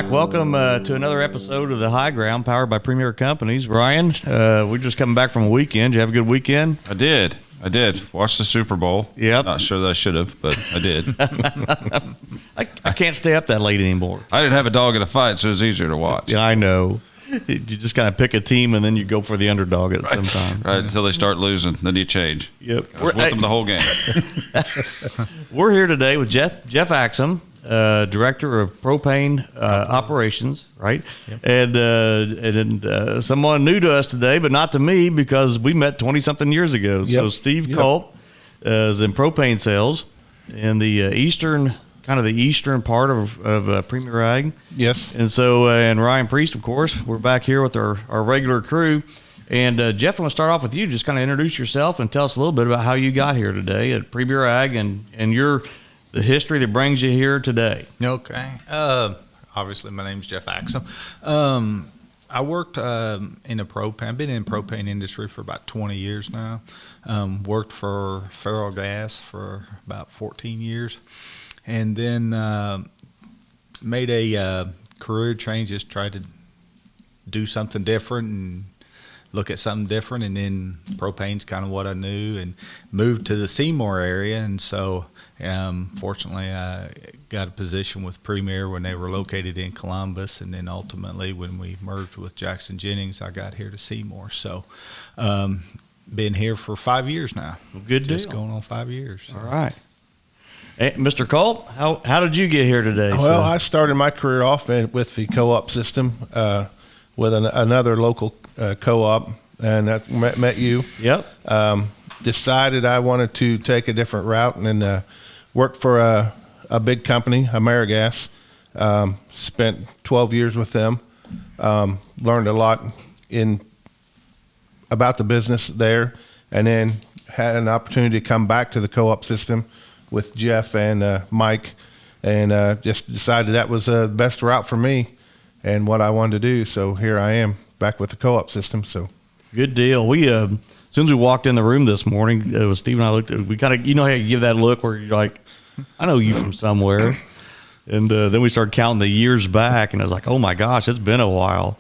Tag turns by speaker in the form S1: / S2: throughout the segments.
S1: back. Welcome to another episode of The High Ground, powered by Premier Companies. Ryan, we're just coming back from a weekend. Did you have a good weekend?
S2: I did. Watched the Super Bowl.
S1: Yep.
S2: Not sure that I should have, but I did.
S1: I can't stay up that late anymore.
S2: I didn't have a dog in a fight, so it was easier to watch.
S1: Yeah, I know. You just kind of pick a team, and then you go for the underdog at some time.
S2: Right, until they start losing. Then you change.
S1: Yep.
S2: I was with them the whole game.
S1: We're here today with Jeff Axum, Director of Propane Operations, right? Yep. And someone new to us today, but not to me because we met 20-something years ago. Yep. So Steve Culp is in propane sales in the eastern part of Premier Ag.
S3: Yes.
S1: And so, and Ryan Priest, of course, we're back here with our regular crew. And Jeff, I want to start off with you. Just kind of introduce yourself and tell us a little bit about how you got here today at Premier Ag and the history that brings you here today.
S3: Okay. Obviously, my name's Jeff Axum. I worked in the propane. I've been in the propane industry for about 20 years now. Worked for Federal Gas for about 14 years. And then made a career change, just tried to do something different and look at something different. And then propane's kind of what I knew, and moved to the Seymour area. And so fortunately, I got a position with Premier when they were located in Columbus. And then ultimately, when we merged with Jackson Jennings, I got here to Seymour. So been here for 5 years now.
S1: Good deal.
S3: Just going on 5 years. So.
S1: All right. Hey, Mr. Culp, how did you get here today?
S4: Well, I started my career off with the co-op system with another local co-op, and I met you.
S1: Yep.
S4: Decided I wanted to take a different route and worked for a big company, AmeriGas. Spent 12 years with them. Learned a lot about the business there, and then had an opportunity to come back to the co-op system with Jeff and Mike, and just decided that was the best route for me and what I wanted to do. So here I am back with the co-op system. So
S1: good deal. We as soon as we walked in the room this morning, Steve and I looked at it, we kind of, how you give that look where you're like, I know you from somewhere. And then we started counting the years back, and I was like, oh my gosh, it's been a while.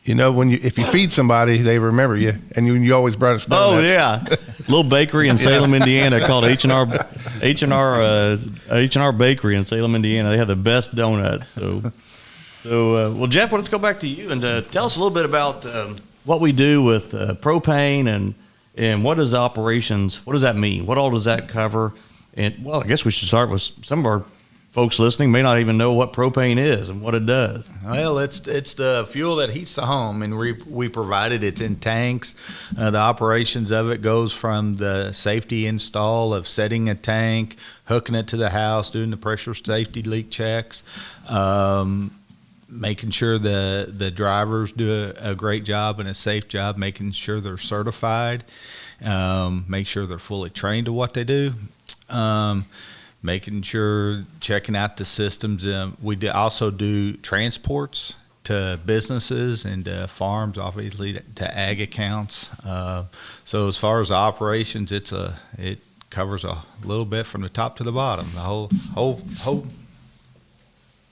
S4: If you feed somebody, they remember you, and you always brought us donuts.
S1: Oh yeah, little bakery in Salem, Indiana called H&R Bakery in Salem, Indiana. They have the best donuts. So well, Jeff, let's go back to you and tell us a little bit about what we do with propane and what is operations. What does that mean? What all does that cover? And well, I guess we should start with some of our folks listening may not even know what propane is and what it does.
S3: Well, it's the fuel that heats the home, and we provide it. It's in tanks. The operations of it goes from the safety install of setting a tank, hooking it to the house, doing the pressure safety leak checks, making sure the drivers do a great job and a safe job, making sure they're certified, make sure they're fully trained to what they do. Making sure, checking out the systems. We also do transports to businesses and farms, obviously to ag accounts. So as far as the operations, it covers a little bit from the top to the bottom, the whole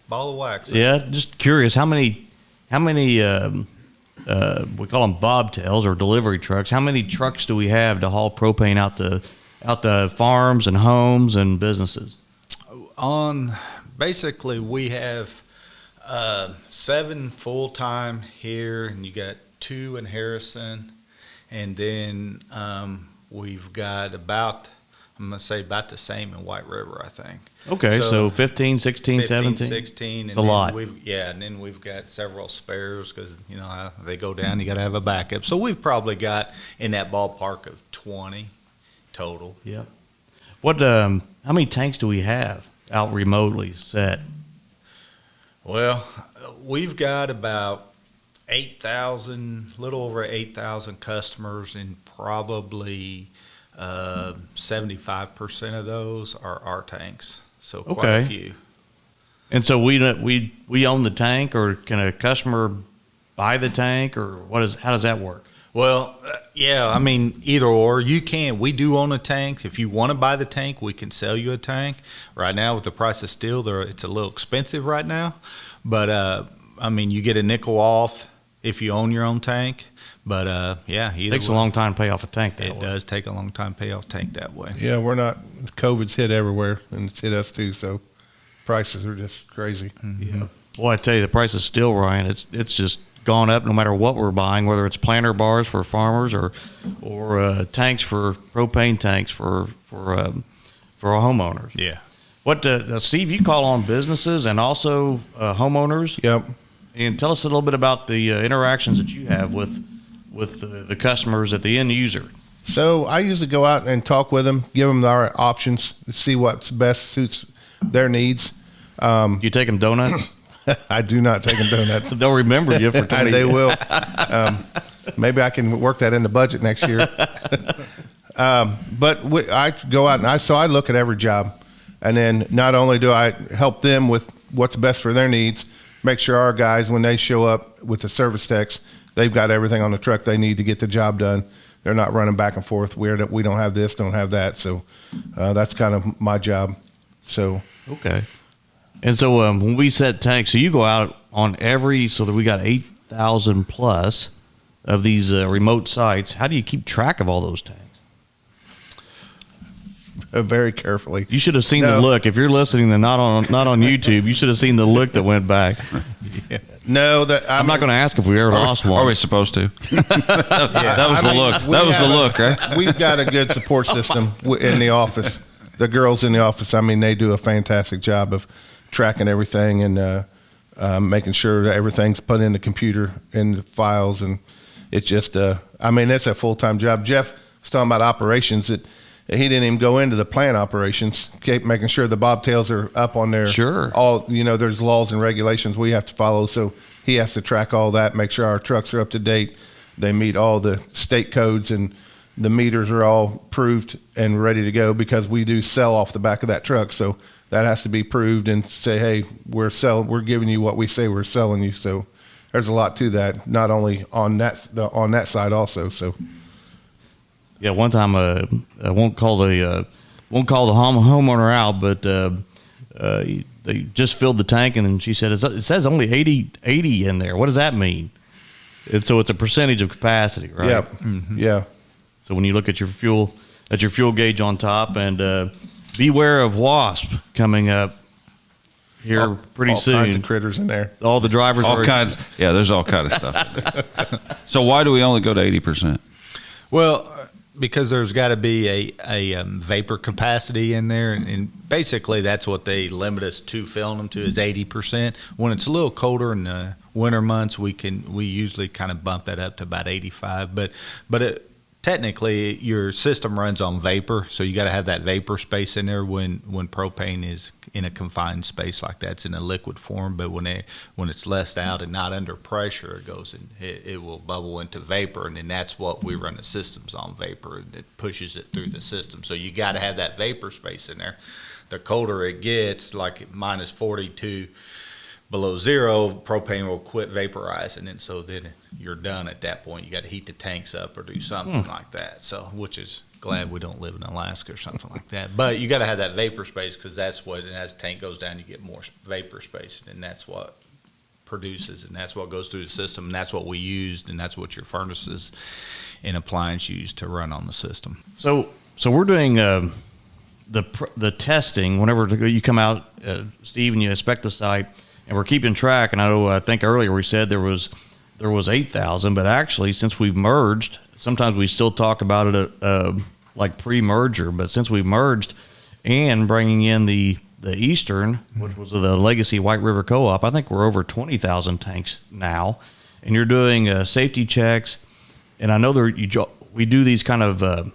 S3: ball of wax.
S1: Yeah, just curious, how many we call them bobtails or delivery trucks? How many trucks do we have to haul propane out to farms and homes and businesses?
S3: Basically, we have 7 full-time here, and you got 2 in Harrison, and then we've got about the same in White River, I think.
S1: Okay, so 15, 16, 17?
S3: 16.
S1: It's a lot.
S3: And then we've got several spares because, how they go down, you got to have a backup. So we've probably got in that ballpark of 20 total.
S1: Yeah. How many tanks do we have out remotely set?
S3: Well, we've got about 8,000, little over 8,000 customers, and probably 75% of those are our tanks. So quite a few.
S1: And so we own the tank, or can a customer buy the tank, or how does that work?
S3: Well, yeah, I mean, either or. You can. We do own a tank. If you want to buy the tank, we can sell you a tank. Right now, with the price of steel, it's a little expensive right now. But I mean, you get a nickel off if you own your own tank. But yeah,
S1: It takes a long time to pay off a tank that
S3: It
S1: way.
S3: does take a long time to pay off tank that way.
S4: Yeah, we're not. COVID's hit everywhere, and it's hit us too. So prices are just crazy.
S1: Yeah. Well, I tell you, the price is still, Ryan. It's just gone up no matter what we're buying, whether it's planter bars for farmers or tanks for propane tanks for our homeowners.
S3: Yeah.
S1: What Steve? You call on businesses and also homeowners.
S4: Yep.
S1: And tell us a little bit about the interactions that you have with the customers at the end user.
S4: So I usually go out and talk with them, give them our options, see what's best suits their needs.
S1: You take them donuts.
S4: I do not take them donuts.
S1: They'll remember you for 20
S4: They
S1: years.
S4: will. Maybe I can work that in the budget next year. But I go out and I look at every job, and then not only do I help them with what's best for their needs, make sure our guys, when they show up with the service techs, they've got everything on the truck they need to get the job done. They're not running back and forth. We don't have this, don't have that. So that's kind of my job. So
S1: Okay. And so when we set tanks, so you go out on so that we got 8,000 plus of these remote sites. How do you keep track of all those tanks?
S4: very carefully.
S1: You should have seen
S4: No.
S1: the look. If you're listening and not on YouTube, you should have seen the look that went back.
S4: No, that
S1: I'm not going to ask if we ever lost one.
S2: Are we supposed to? That was the look.
S4: we
S2: That was the
S4: have
S2: look, right?
S4: We've got a good support system in the office. The girls in the office, I mean, they do a fantastic job of tracking everything and making sure that everything's put in the computer, in the files. And it's just, I mean, it's a full-time job. Jeff was talking about operations. That he didn't even go into the plant operations, keep making sure the bobtails are up on there.
S1: Sure.
S4: There's laws and regulations we have to follow. So he has to track all that, make sure our trucks are up to date. They meet all the state codes, and the meters are all proved and ready to go, because we do sell off the back of that truck. So that has to be proved and say, hey, we're giving you what we say we're selling you. So there's a lot to that, not only on that side also. So
S1: Yeah, one time I won't call the homeowner out, but they just filled the tank, and then she said it says only 80 in there. What does that mean? And so it's a percentage of capacity, right?
S4: yeah, yeah.
S1: So when you look at your fuel gauge on top, and beware of wasp coming up here pretty
S4: all
S1: soon.
S4: kinds of critters in there.
S1: All the drivers
S2: All
S1: are
S2: kinds. Yeah, there's all kind of stuff. So why do we only go to 80%?
S3: Well, because there's got to be a vapor capacity in there, and basically that's what they limit us to filling them to is 80%. When it's a little colder in the winter months, we usually kind of bump that up to about 85. But technically your system runs on vapor, so you got to have that vapor space in there when propane is in a confined space like that. It's in a liquid form, but when it's less out and not under pressure, it goes and it will bubble into vapor, and then that's what we run the systems on, vapor, and it pushes it through the system. So you got to have that vapor space in there. The colder it gets, like minus 42 below zero, propane will quit vaporizing, and so then you're done at that point. You got to heat the tanks up or do something like that. So, which is glad we don't live in Alaska or something like that. But you got to have that vapor space, because that's what, and as the tank goes down, you get more vapor space, and that's what produces, and that's what goes through the system, and that's what we used, and that's what your furnaces and appliance use to run on the system.
S1: So we're doing the testing whenever you come out, Steve, and you inspect the site, and we're keeping track. And I think earlier we said there was 8,000, but actually since we've merged, sometimes we still talk about it like pre-merger, but since we've merged and bringing in the Eastern, which was the legacy White River Co-op, I think we're over 20,000 tanks now. And you're doing safety checks, and I know we do these kind of.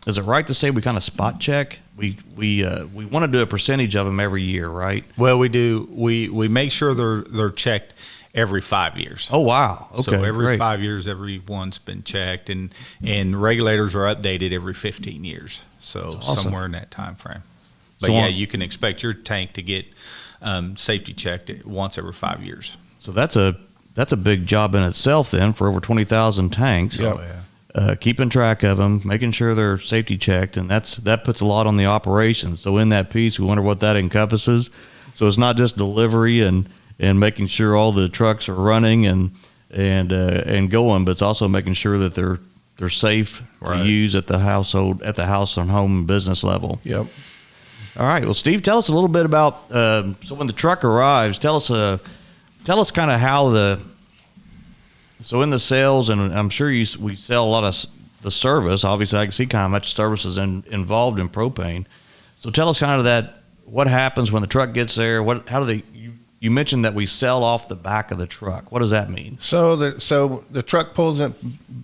S1: Is it right to say we kind of spot check? We want to do a percentage of them every year, right?
S3: Well, we do. We make sure they're checked every 5 years.
S1: Oh wow! Okay,
S3: so every
S1: great.
S3: 5 years, everyone's been checked, and regulators are updated every 15 years. So
S1: awesome.
S3: somewhere in that time frame. But
S1: So
S3: yeah,
S1: on-
S3: you can expect your tank to get safety checked once every 5 years.
S1: So that's a big job in itself then for over 20,000 tanks.
S4: Yep.
S3: Oh, yeah.
S1: Keeping track of them, making sure they're safety checked, and that puts a lot on the operations. So in that piece, we wonder what that encompasses. So it's not just delivery and and making sure all the trucks are running and going, but it's also making sure that they're safe to use at the house and home and business level.
S4: Yep.
S1: All right. Well, Steve, tell us a little bit about so when the truck arrives, tell us kind of how so in the sales, and I'm sure we sell a lot of the service. Obviously, I can see kind of how much service is involved in propane. So tell us kind of that, what happens when the truck gets there? You mentioned that we sell off the back of the truck. What does that mean?
S4: So the truck pulls in,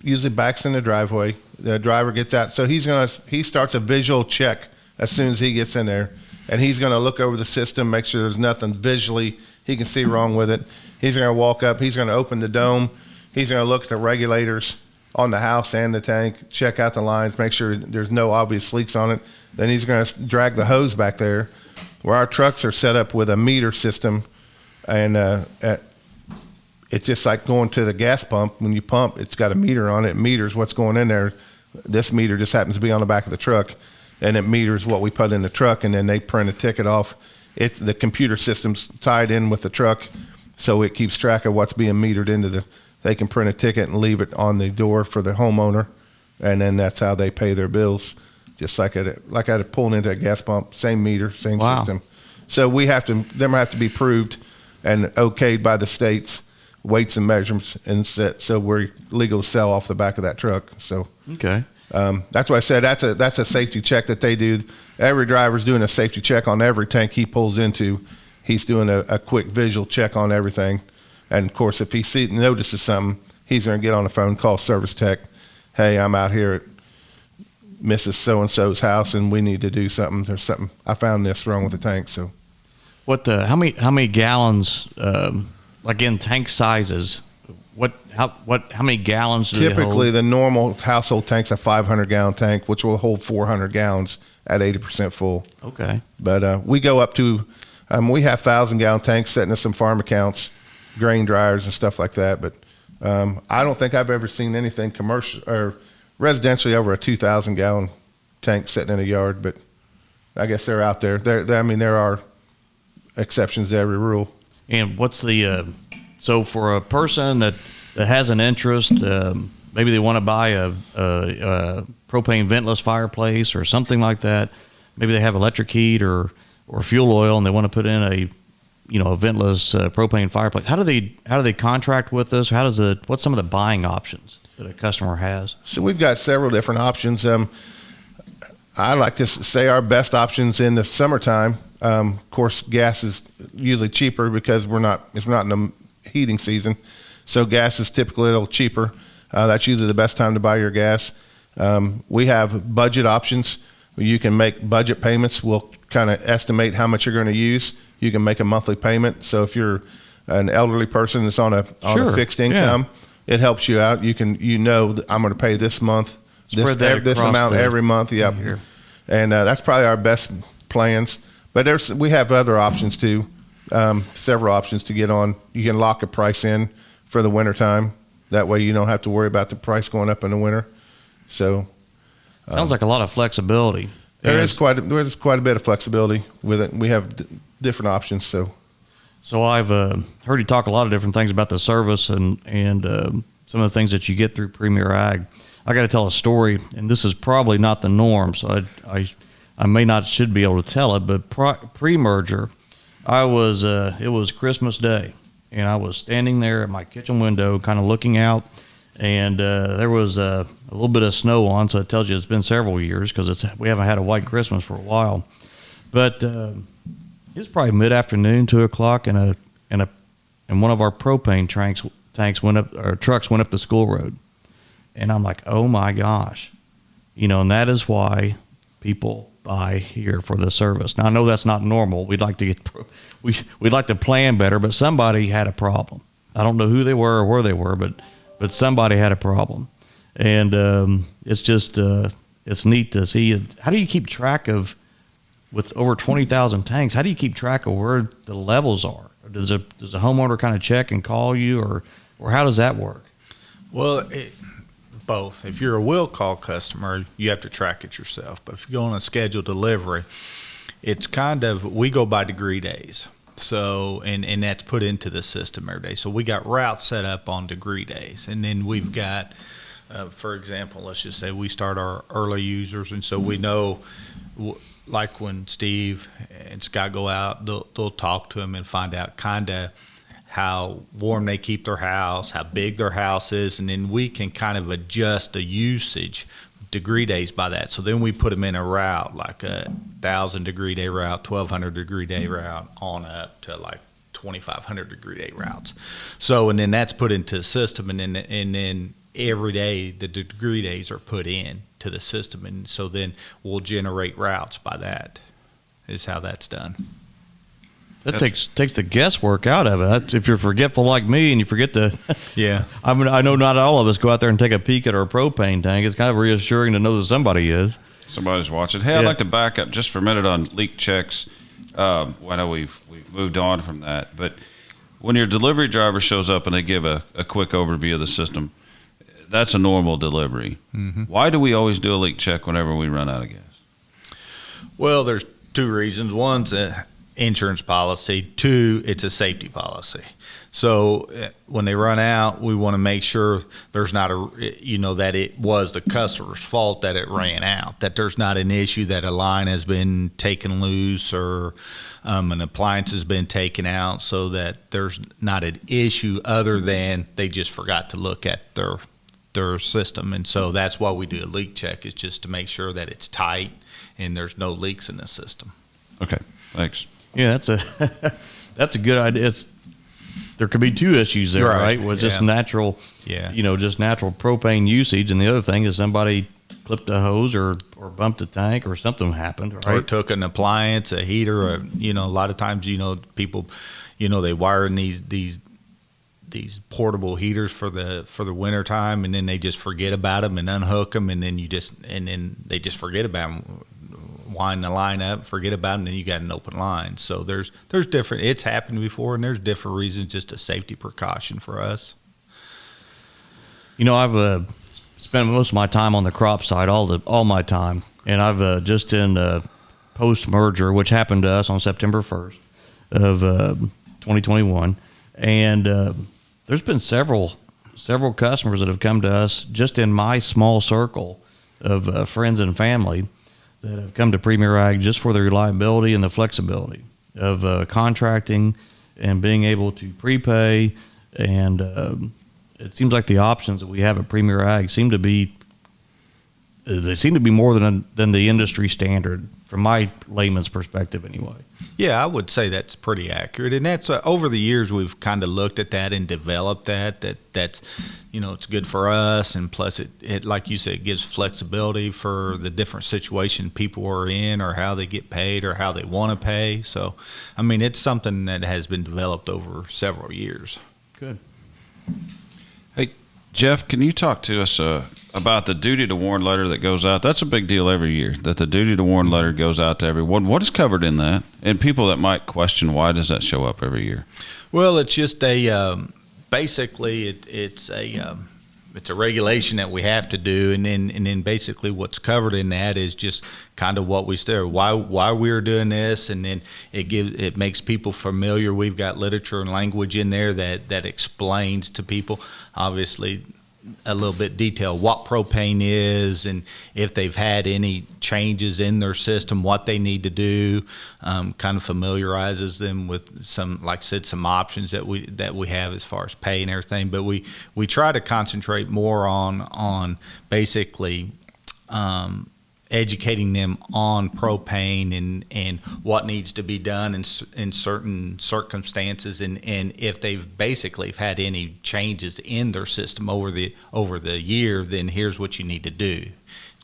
S4: usually backs in the driveway. The driver gets out. So he starts a visual check as soon as he gets in there, and he's going to look over the system, make sure there's nothing visually he can see wrong with it. He's going to walk up. He's going to open the dome. He's going to look at the regulators on the house and the tank, check out the lines, make sure there's no obvious leaks on it. Then he's going to drag the hose back there, where our trucks are set up with a meter system, and it's just like going to the gas pump. When you pump, it's got a meter on it. It meters what's going in there. This meter just happens to be on the back of the truck, and it meters what we put in the truck, and then they print a ticket off. It's the computer system's tied in with the truck, so it keeps track of what's being metered into they can print a ticket and leave it on the door for the homeowner, and then that's how they pay their bills. Just like I'd pull into a gas pump, same meter, same system. So them have to be proved and okayed by the states, weights and measurements, and so we're legal to sell off the back of that truck. So
S1: okay,
S4: that's why I said that's a safety check that they do. Every driver's doing a safety check on every tank he pulls into. He's doing a quick visual check on everything. And of course, if he notices something, he's going to get on the phone, call service tech. Hey, I'm out here at Mrs. So-and-so's house, and we need to do something. There's something. I found this wrong with the tank. So,
S1: how many gallons? Like in tank sizes, how many gallons do they hold?
S4: Typically, the normal household tank's a 500-gallon tank, which will hold 400 gallons at 80% full.
S1: Okay.
S4: But we go up to, we have 1,000-gallon tanks sitting in some farm accounts, grain dryers and stuff like that. But I don't think I've ever seen anything commercial or residentially over a 2,000-gallon tank sitting in a yard. But I guess they're out there. There are exceptions to every rule.
S1: And what's so for a person that has an interest, maybe they want to buy a propane ventless fireplace or something like that. Maybe they have electric heat or fuel oil, and they want to put in a ventless propane fireplace. How do they contract with us? What's some of the buying options that a customer has?
S4: So we've got several different options. I like to say our best options in the summertime. Of course, gas is usually cheaper because it's not in the heating season. So gas is typically a little cheaper. That's usually the best time to buy your gas. We have budget options where you can make budget payments. We'll kind of estimate how much you're going to use. You can make a monthly payment. So if you're an elderly person that's on a fixed income, it helps you out. That I'm going to pay this month, this amount every month. Yep.
S1: Here.
S4: And that's probably our best plans. But we have other options too, several options to get on. You can lock a price in for the winter time. That way you don't have to worry about the price going up in the winter. So
S1: sounds like a lot of flexibility.
S4: There's quite a bit of flexibility with it. We have different options.
S1: So I've heard you talk a lot of different things about the service and some of the things that you get through Premier Ag. I got to tell a story, and this is probably not the norm, so I should be able to tell it. But pre-merger, it was Christmas Day, and I was standing there at my kitchen window, kind of looking out, and there was a little bit of snow on, so it tells you it's been several years because we haven't had a white Christmas for a while. But it was probably mid-afternoon, 2:00, and one of our propane trucks went up the school road, and I'm like, oh my gosh, and that is why people buy here for the service. Now I know that's not normal. We'd like to plan better, but somebody had a problem. I don't know who they were or where they were, but somebody had a problem, and it's just it's neat to see. How do you keep track of, with over 20,000 tanks? How do you keep track of where the levels are? Does a homeowner kind of check and call you, or how does that work?
S3: Well, both. If you're a will call customer, you have to track it yourself. But if you go on a scheduled delivery, it's we go by degree days. So, and that's put into the system every day. So we got routes set up on degree days. And then we've got, for example, let's just say we start our early users. And so we know, like when Steve and Scott go out, they'll talk to them and find out kind of how warm they keep their house, how big their house is. And then we can kind of adjust the usage degree days by that. So then we put them in a route, like a 1,000 degree day route, 1,200 degree day route, on up to like 2,500 degree day routes. So, and then that's put into the system, and then every day the degree days are put in to the system, and so then we'll generate routes by that. Is how that's done.
S1: That takes the guesswork out of it. That's, if you're forgetful like me and you forget to,
S3: Yeah.
S1: I mean, I know not all of us go out there and take a peek at our propane tank. It's kind of reassuring to know that somebody is.
S2: Somebody's watching. Hey, I'd like to back up just for a minute on leak checks. I know we've moved on from that, but when your delivery driver shows up and they give a quick overview of the system, that's a normal delivery. Mm-hmm. Why do we always do a leak check whenever we run out of gas?
S3: Well, there's two reasons. One's a insurance policy. Two, it's a safety policy. So when they run out, we want to make sure there's not that it was the customer's fault that it ran out, that there's not an issue that a line has been taken loose or an appliance has been taken out, so that there's not an issue other than they just forgot to look at their system. And so that's why we do a leak check, is just to make sure that it's tight and there's no leaks in the system.
S2: Okay, thanks.
S1: Yeah, that's a good idea. There could be two issues there, right? With just natural, just natural propane usage, and the other thing is somebody clipped a hose or bumped a tank or something happened, right?
S3: Or took an appliance, a heater, or a lot of times people, they wire in these portable heaters for the winter time, and then they just forget about them and unhook them, and then they just forget about them. Wind the line up, forget about it, and then you got an open line. So there's different. It's happened before, and there's different reasons. Just a safety precaution for us.
S1: I've spent most of my time on the crop side, all my time, and I've just in post merger, which happened to us on September 1st of 2021, and there's been several customers that have come to us just in my small circle of friends and family that have come to Premier Ag just for the reliability and the flexibility of contracting and being able to prepay. And it seems like the options that we have at Premier Ag seem to be more than the industry standard, from my layman's perspective anyway.
S3: Yeah, I would say that's pretty accurate. And that's over the years we've kind of looked at that and developed that's it's good for us, and plus it like you said, it gives flexibility for the different situation people are in, or how they get paid, or how they want to pay. So I mean, it's something that has been developed over several years.
S1: Good.
S2: Hey, Jeff, can you talk to us about the duty to warn letter that goes out? That's a big deal every year, that the duty to warn letter goes out to everyone. What is covered in that? And people that might question, why does that show up every year?
S3: Well, it's just basically it's a regulation that we have to do, and then basically what's covered in that is just kind of what we said, why we're doing this, and then it makes people familiar. We've got literature and language in there that explains to people, obviously, a little bit detail what propane is, and if they've had any changes in their system, what they need to do. Kind of familiarizes them with some, like I said, some options that we have as far as pay and everything. But we try to concentrate more on basically educating them on propane and what needs to be done in certain circumstances, and if they've basically had any changes in their system over the year, then here's what you need to do.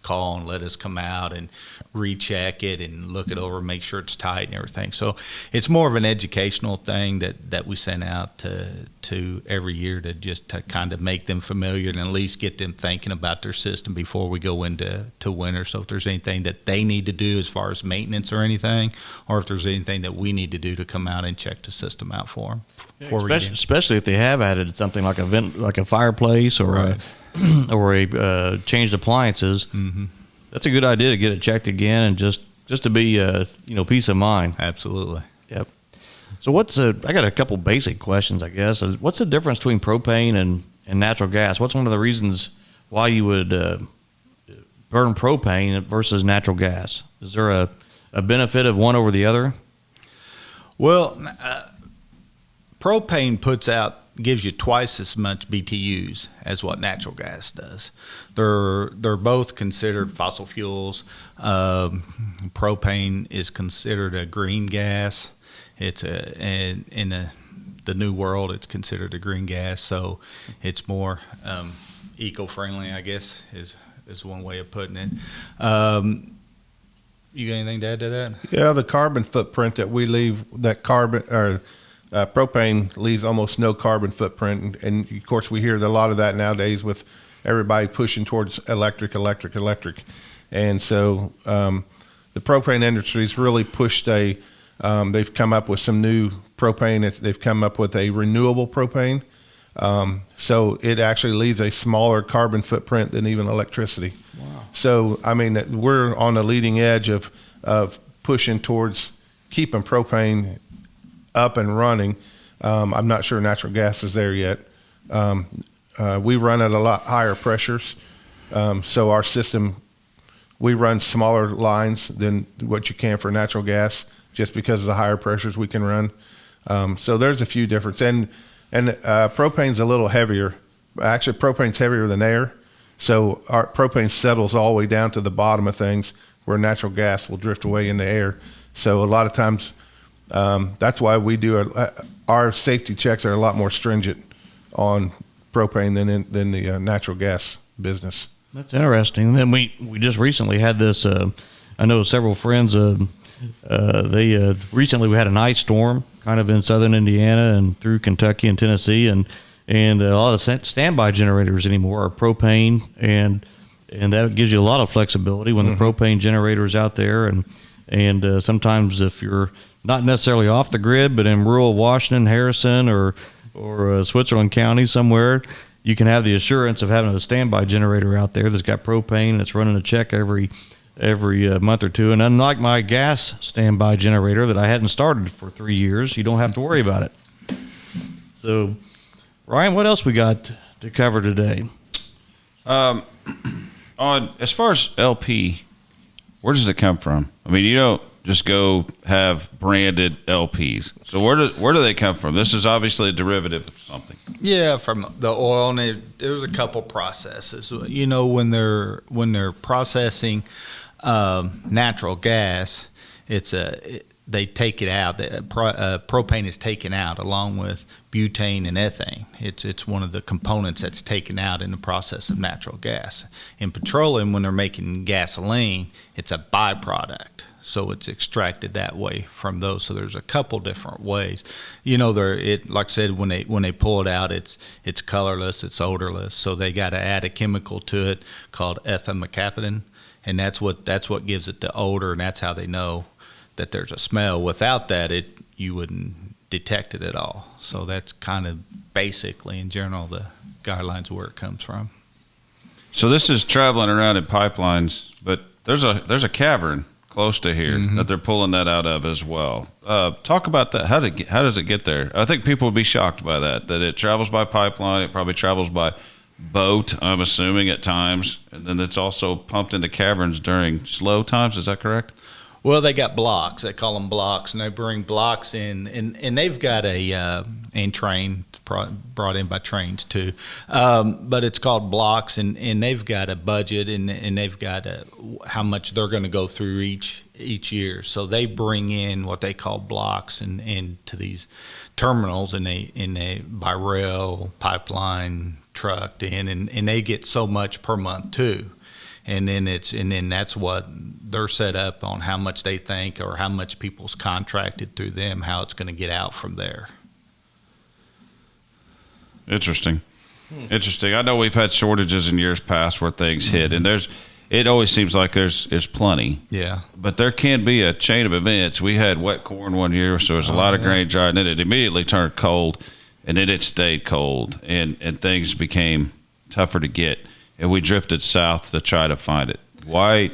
S3: Call and let us come out and recheck it and look it over, make sure it's tight and everything. So it's more of an educational thing that we send out to every year, to kind of make them familiar and at least get them thinking about their system before we go into winter. So if there's anything that they need to do as far as maintenance or anything, or if there's anything that we need to do to come out and check the system out for them.
S1: Especially if they have added something like a fireplace or a changed appliances. Mm-hmm. That's a good idea to get it checked again, and just to be peace of mind.
S3: Absolutely.
S1: Yep. So I got a couple basic questions, I guess. What's the difference between propane and natural gas? What's one of the reasons why you would burn propane versus natural gas? Is there a benefit of one over the other?
S3: Well, propane gives you twice as much BTUs as what natural gas does. They're both considered fossil fuels. Propane is considered a green gas. It's in the new world, it's considered a green gas, so it's more eco-friendly, I guess, is one way of putting it. You got anything to add to that?
S4: Yeah, the carbon footprint that we leave, propane leaves almost no carbon footprint, and of course we hear a lot of that nowadays with everybody pushing towards electric, and so the propane industry's really pushed they've come up with some new propane. They've come up with a renewable propane, so it actually leaves a smaller carbon footprint than even electricity. Wow. So, I mean, we're on the leading edge of pushing towards keeping propane up and running. I'm not sure natural gas is there yet. We run at a lot higher pressures, so our system, we run smaller lines than what you can for natural gas, just because of the higher pressures we can run. So there's a few differences. And propane's a little heavier. Actually, propane's heavier than air. So our propane settles all the way down to the bottom of things, where natural gas will drift away in the air. So a lot of times, that's why we do our safety checks are a lot more stringent on propane than the natural gas business.
S1: That's interesting. Then we just recently had this. I know several friends. Recently we had an ice storm kind of in southern Indiana and through Kentucky and Tennessee, and a lot of the standby generators anymore are propane, and that gives you a lot of flexibility when the propane generator is out there, and sometimes if you're not necessarily off the grid but in rural Washington, Harrison, or Switzerland County somewhere, you can have the assurance of having a standby generator out there that's got propane that's running a check every month or two. And unlike my gas standby generator that I hadn't started for 3 years, you don't have to worry about it. So, Ryan, what else we got to cover today?
S2: As far as LP, where does it come from? I mean, you don't just go have branded LPs. So where do they come from? This is obviously a derivative of something.
S3: Yeah, from the oil, and there's a couple processes. You know, when they're processing natural gas, they take it out. Propane is taken out along with butane and ethane. It's one of the components that's taken out in the process of natural gas. In petroleum, when they're making gasoline, it's a byproduct. So it's extracted that way from those. So there's a couple different ways. You know, like I said, when they pull it out, it's colorless, it's odorless. So they got to add a chemical to it called ethylmercaptan, and that's what gives it the odor, and that's how they know that there's a smell. Without that, you wouldn't detect it at all. So that's kind of basically, in general, the guidelines where it comes from.
S2: So this is traveling around in pipelines, but there's a cavern close to here that they're pulling that out of as well. Talk about that. How does it get there? I think people would be shocked by that it travels by pipeline. It probably travels by boat, I'm assuming, at times, and then it's also pumped into caverns during slow times. Is that correct?
S3: Well, they got blocks. They call them blocks, and they bring blocks in, and they've got and train brought in by trains too, but it's called blocks, and they've got a budget, and they've got how much they're going to go through each year. So they bring in what they call blocks and to these terminals, and they by rail, pipeline, trucked in, and they get so much per month too. And then that's what they're set up on, how much they think or how much people's contracted through them, how it's going to get out from there.
S2: Interesting. I know we've had shortages in years past where things hit, and it always seems like there's plenty.
S3: Yeah.
S2: But there can be a chain of events. We had wet corn one year, so there's a lot of grain dry, and then it immediately turned cold, and then it stayed cold, and things became tougher to get. And we drifted south to try to find it. Why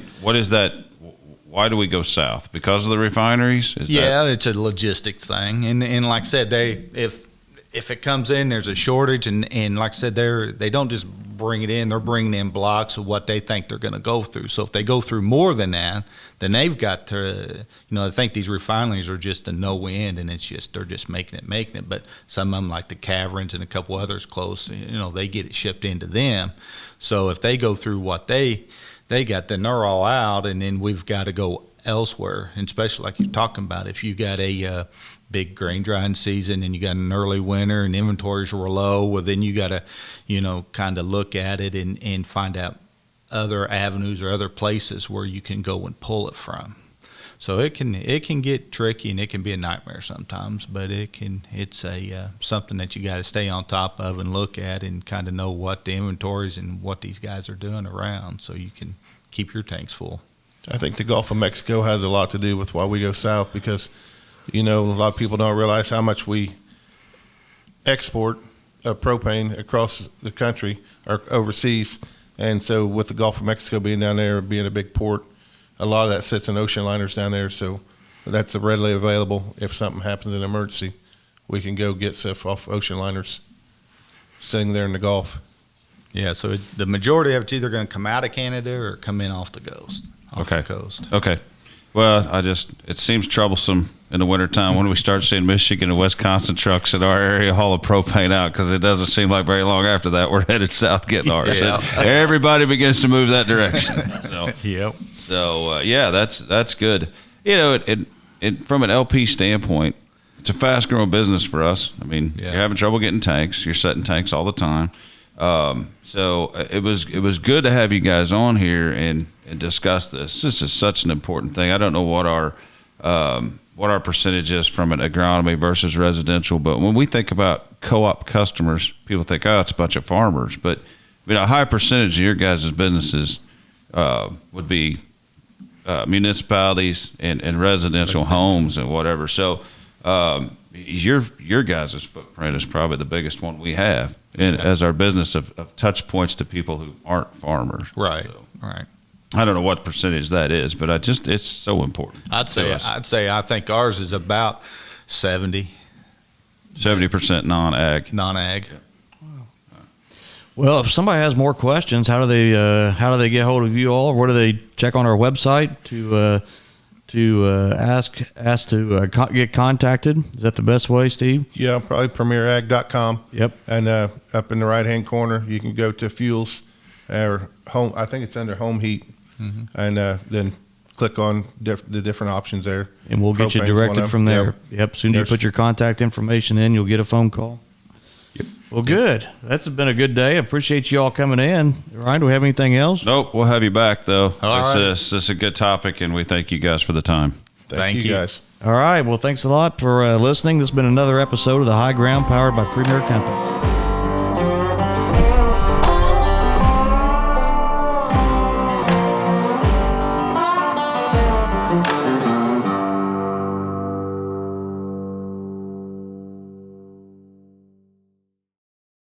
S2: why do we go south? Because of the refineries?
S3: It's a logistics thing, and like I said, if it comes in, there's a shortage, and like I said, they don't just bring it in; they're bringing in blocks of what they think they're going to go through. So if they go through more than that, then they've got to, I think these refineries are just a no end, and they're just making it. But some of them, like the Caverns and a couple others close, they get it shipped into them. So if they go through what they got, then they're all out, and then we've got to go elsewhere. And especially like you're talking about, if you got a big grain drying season and you got an early winter and inventories were low, well, then you got to, kind of look at it and find out other avenues or other places where you can go and pull it from. So it can get tricky, and it can be a nightmare sometimes, but it's something that you got to stay on top of and look at and kind of know what the inventories and what these guys are doing around, so you can keep your tanks full.
S4: I think the Gulf of Mexico has a lot to do with why we go south, because a lot of people don't realize how much we export propane across the country or overseas. And so with the Gulf of Mexico being down there, being a big port, a lot of that sits in ocean liners down there. So that's readily available. If something happens in an emergency, we can go get stuff off ocean liners sitting there in the Gulf.
S3: Yeah, so the majority of it's either going to come out of Canada or come in off the coast.
S2: Okay. Well, it seems troublesome in the wintertime when we start seeing Michigan and Wisconsin trucks in our area haul a propane out, because it doesn't seem like very long after that we're headed south getting ours.
S3: Yeah.
S2: Everybody begins to move that direction. So,
S3: Yep.
S2: So that's good. It from an LP standpoint, it's a fast growing business for us. I mean, You're having trouble getting tanks. You're setting tanks all the time. So it was good to have you guys on here and discuss this. This is such an important thing. I don't know what our percentage is from an agronomy versus residential, but when we think about co-op customers, people think, oh, it's a bunch of farmers. But a high percentage of your guys' businesses would be municipalities and residential homes and whatever. So your guys' footprint is probably the biggest one we have as our business of touch points to people who aren't farmers.
S3: Right.
S2: So,
S3: Right.
S2: I don't know what percentage that is, but it's so important.
S3: I think ours is about 70%
S2: non-ag.
S3: non-ag.
S1: Well, if somebody has more questions, how do they get hold of you all? Or where do they check on our website to ask to get contacted? Is that the best way, Steve?
S4: Yeah, probably premierag.com.
S1: Yep.
S4: And up in the right-hand corner, you can go to fuels or home. I think it's under home heat. Mm-hmm. And then click on the different options there.
S1: And we'll get you directed from there. Yep. Soon as you put your contact information in, you'll get a phone call.
S2: Yep.
S1: Well, good. That's been a good day. I appreciate you all coming in. Ryan, do we have anything else?
S2: Nope. We'll have you back, though.
S3: This
S2: is a good topic, and we thank you guys for the time.
S4: Thank you guys.
S1: All right. Well, thanks a lot for listening. This has been another episode of The High Ground, powered by Premier Companies.